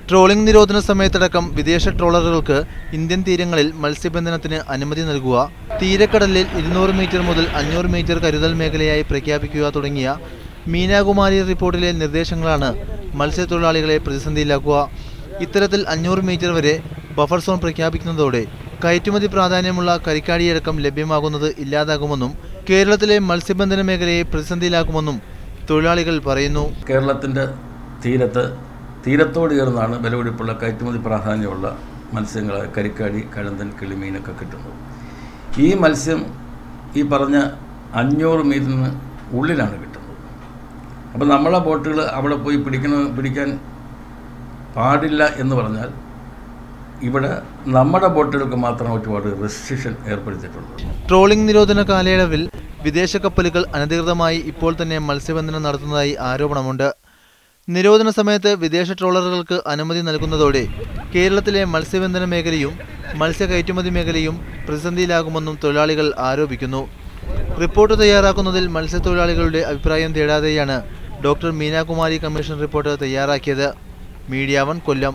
Trawling നിരോധന സമയത്തടക്കം വിദേശ ട്രോളറുകൾക്ക് Indian തീരങ്ങളിൽ മത്സ്യബന്ധനത്തിന് അനുമതി നൽകുക, തീരക്കടലിൽ 200 മീറ്റർ മുതൽ 500 മീറ്റർ കരുതൽ മേഖലയായി പ്രഖ്യാപിക്കുക തുടങ്ങിയ മീനാകുമാരി റിപ്പോർട്ടിലെ നിർദ്ദേശങ്ങളാണ് മത്സ്യത്തൊഴിലാളികളെ പ്രതിസന്ധിയിലാക്കുക. ഇത്തരത്തിൽ 500 മീറ്റർ വരെ ബഫർ സോൺ പ്രഖ്യാപിക്കുന്നതോടെ കയറ്റുമതി പ്രാധാന്യമുള്ള കരിക്കാടിയടക്കം ലഭ്യമാകുന്നത് ഇല്ലാതാകുമെന്നും കേരളത്തിലെ മത്സ്യബന്ധന മേഖലയെ പ്രതിസന്ധിയിലാക്കുമെന്നും തൊഴിലാളികൾ പറയുന്നു. കേരളത്തിൻ്റെ തീരത്തോട് ചേർന്നാണ് വിലപിടിപ്പുള്ള കയറ്റുമതി പ്രാധാന്യമുള്ള മത്സ്യങ്ങളെ കരിക്കാടി, കഴന്തൻ, കിളിമീനൊക്കെ കിട്ടുന്നത്. ഈ മത്സ്യം ഈ പറഞ്ഞ 500 മീറ്ററിന് ഉള്ളിലാണ് കിട്ടുന്നത്. അപ്പോൾ നമ്മളെ ബോട്ടുകൾ അവിടെ പോയി പിടിക്കാൻ പാടില്ല എന്ന് പറഞ്ഞാൽ ഇവിടെ നമ്മുടെ ബോട്ടുകൾക്ക് മാത്രം ഒരുപാട് റെസ്ട്രിക്ഷൻ ഏർപ്പെടുത്തിയിട്ടുണ്ട്. ട്രോളിംഗ് നിരോധന കാലയളവിൽ വിദേശ കപ്പലുകൾ അനധികൃതമായി ഇപ്പോൾ തന്നെ മത്സ്യബന്ധനം നടത്തുന്നതായി ആരോപണമുണ്ട്. നിരോധന സമയത്ത് വിദേശ ട്രോളറുകൾക്ക് അനുമതി നൽകുന്നതോടെ കേരളത്തിലെ മത്സ്യബന്ധന മേഖലയും മത്സ്യ കയറ്റുമതി മേഖലയും പ്രതിസന്ധിയിലാകുമെന്നും തൊഴിലാളികൾ ആരോപിക്കുന്നു. റിപ്പോർട്ട് തയ്യാറാക്കുന്നതിൽ മത്സ്യത്തൊഴിലാളികളുടെ അഭിപ്രായം തേടാതെയാണ് ഡോക്ടർ മീനാകുമാരി കമ്മീഷൻ റിപ്പോർട്ട് തയ്യാറാക്കിയത്. മീഡിയ 1 കൊല്ലം.